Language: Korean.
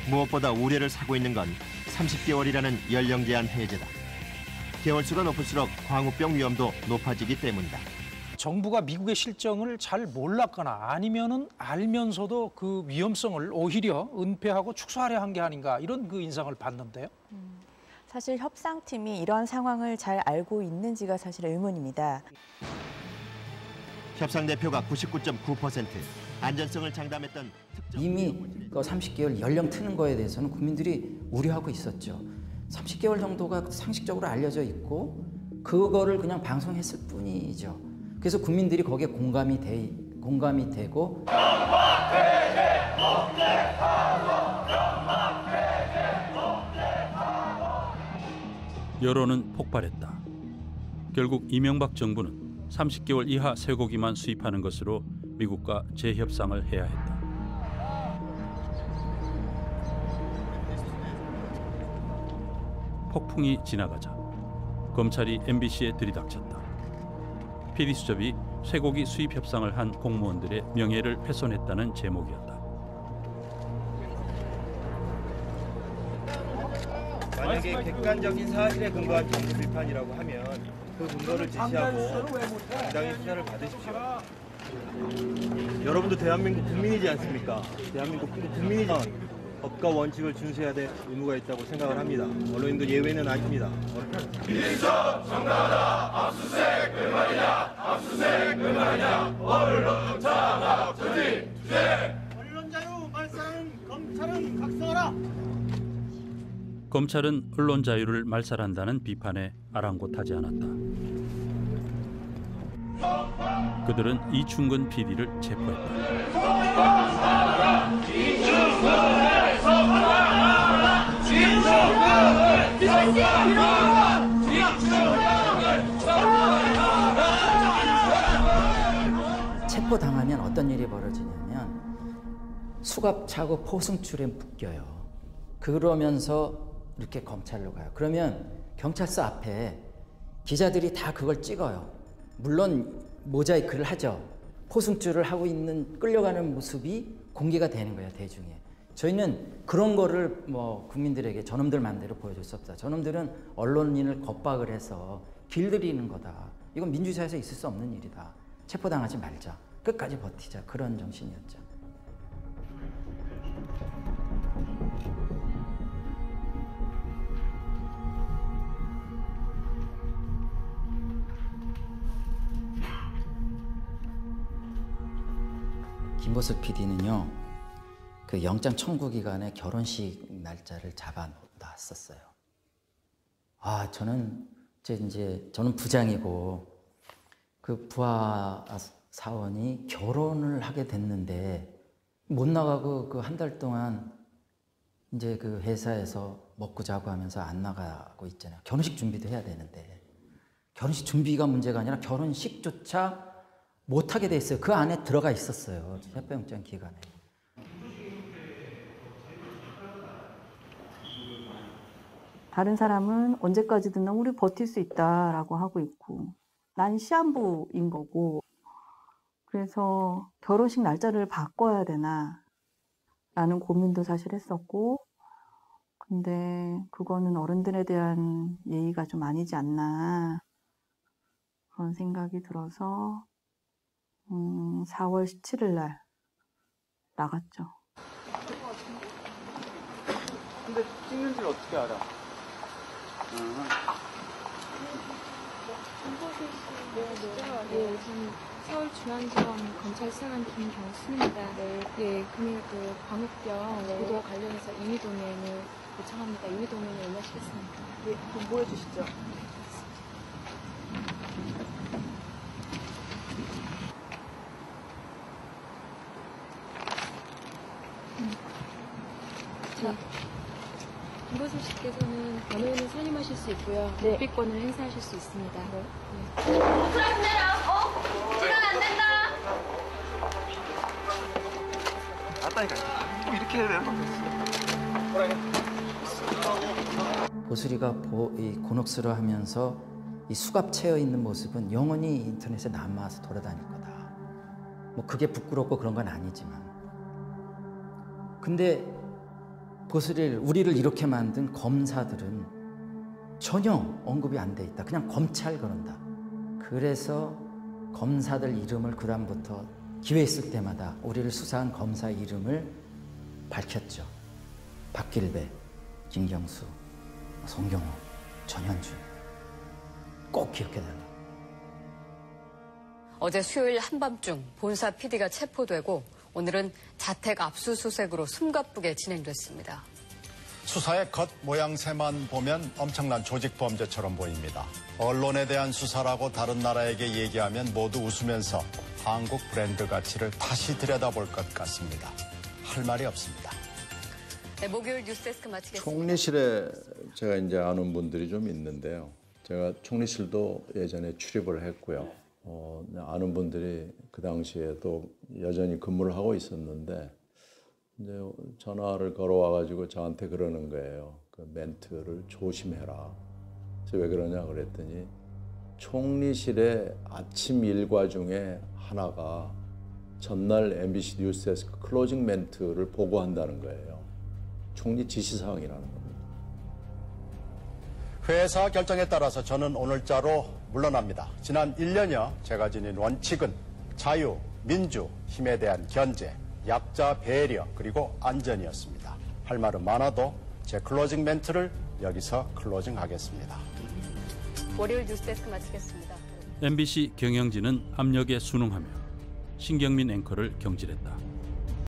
무엇보다 우려를 사고 있는 건 30개월이라는 연령 제한 해제다. 개월수가 높을수록 광우병 위험도 높아지기 때문이다. 정부가 미국의 실정을 잘 몰랐거나 아니면은 알면서도 그 위험성을 오히려 은폐하고 축소하려 한 게 아닌가 이런 그 인상을 받는데요. 사실 협상팀이 이런 상황을 잘 알고 있는지가 사실 의문입니다. 협상 대표가 99.9% 안전성을 장담했던 이미 그 30개월 연령 트는 거에 대해서는 국민들이 우려하고 있었죠. 30개월 정도가 상식적으로 알려져 있고 그거를 그냥 방송했을 뿐이죠. 그래서 국민들이 거기에 공감이 되고 여론은 폭발했다. 결국 이명박 정부는 30개월 이하 쇠고기만 수입하는 것으로 미국과 재협상을 해야 했다. 폭풍이 지나가자 검찰이 MBC에 들이닥쳤다. PD수첩이 쇠고기 수입 협상을 한 공무원들의 명예를 훼손했다는 제목이었다. 만약에 객관적인 사실에 근거한 정부 비판이라고 하면 그 근거를 제시하고 당당히 수사를 받으십시오. 여러분도 대한민국 국민이지 않습니까? 대한민국 국민이지만 법과 원칙을 준수해야 될 의무가 있다고 생각을 합니다. 언론인도 예외는 아닙니다. 인천 정당하다 압수수색 그 말이냐 압수수색 그 말이냐 언론 장악 조직 투쟁 언론 자유 말살하는 검찰은 각성하라. 검찰은 언론 자유를 말살한다는 비판에 아랑곳하지 않았다. 그들은 이충근 PD를 체포했다. 체포당하면 어떤 일이 벌어지냐면 수갑차고 포승줄에 묶여요. 그러면서 이렇게 검찰로 가요. 그러면 경찰서 앞에 기자들이 다 그걸 찍어요. 물론 모자이크를 하죠. 포승줄을 하고 있는 끌려가는 모습이 공개가 되는 거예요, 대중에. 저희는 그런 거를 국민들에게 저놈들 맘대로 보여줄 수 없다. 저놈들은 언론인을 겁박을 해서 길들이는 거다. 이건 민주사회에서 있을 수 없는 일이다. 체포당하지 말자. 끝까지 버티자. 그런 정신이었죠. 김보석 PD는요, 그 영장 청구 기간에 결혼식 날짜를 잡아놨었어요. 저는 저는 부장이고 그 부하 사원이 결혼을 하게 됐는데 못 나가고 그 한 달 동안 이제 그 회사에서 먹고 자고 하면서 안 나가고 있잖아요. 결혼식 준비도 해야 되는데 결혼식 준비가 문제가 아니라 결혼식조차 못하게 돼 있어요. 그 안에 들어가 있었어요. 체포영장 기간에. 다른 사람은 언제까지든 우리 버틸 수 있다라고 하고 있고 난 시한부인 거고 그래서 결혼식 날짜를 바꿔야 되나 라는 고민도 사실 했었고 근데 그거는 어른들에 대한 예의가 좀 아니지 않나 그런 생각이 들어서 4월 17일 날 나갔죠. 근데 찍는지를 어떻게 알아? 네, 저는 서울중앙지검 검찰수사관 김경수입니다. 네, 금일 그 광우병 보도와 관련해서 임의동행을 요청합니다. 임의동행을 올려주겠습니다. 네, 그럼 뭐 해주시죠? 네. 김보석 씨께서는 변호인을 선임하실 수 있고요. 네. 묵비권을 행사하실 수 있습니다. 네. 그렇습니다. 시간 안 된다. 맞다니까. 꼭 이렇게 해야 돼요. 보슬이가 이 곤혹스러워하면서 이 수갑 채여 있는 모습은 영원히 인터넷에 남아서 돌아다닐 거다. 그게 부끄럽고 그런 건 아니지만 근데 우리를 이렇게 만든 검사들은 전혀 언급이 안 돼 있다. 그냥 검찰 그런다. 그래서 검사들 이름을 그다음부터 기회 있을 때마다 우리를 수사한 검사 이름을 밝혔죠. 박길배, 김경수, 송경호, 전현주. 꼭 기억해달라. 어제 수요일 한밤중 본사 PD가 체포되고 오늘은 자택 압수수색으로 숨가쁘게 진행됐습니다. 수사의 겉모양새만 보면 엄청난 조직범죄처럼 보입니다. 언론에 대한 수사라고 다른 나라에게 얘기하면 모두 웃으면서 한국 브랜드 가치를 다시 들여다볼 것 같습니다. 할 말이 없습니다. 네, 목요일 뉴스데스크 마치겠습니다. 총리실에 제가 이제 아는 분들이 좀 있는데요. 제가 총리실도 예전에 출입을 했고요. 아는 분들이 그 당시에도 여전히 근무를 하고 있었는데 이제 전화를 걸어와가지고 저한테 그러는 거예요. 그 멘트를 조심해라. 그래서 왜 그러냐 그랬더니 총리실의 아침 일과 중에 하나가 전날 MBC 뉴스데스크 클로징 멘트를 보고한다는 거예요. 총리 지시사항이라는 겁니다. 회사 결정에 따라서 저는 오늘자로 물러납니다. 지난 1년여 제가 지닌 원칙은 자유, 민주, 힘에 대한 견제, 약자 배려, 그리고 안전이었습니다. 할 말은 많아도 제 클로징 멘트를 여기서 클로징하겠습니다. 월요일 뉴스데스크 마치겠습니다. MBC 경영진은 압력에 순응하며 신경민 앵커를 경질했다.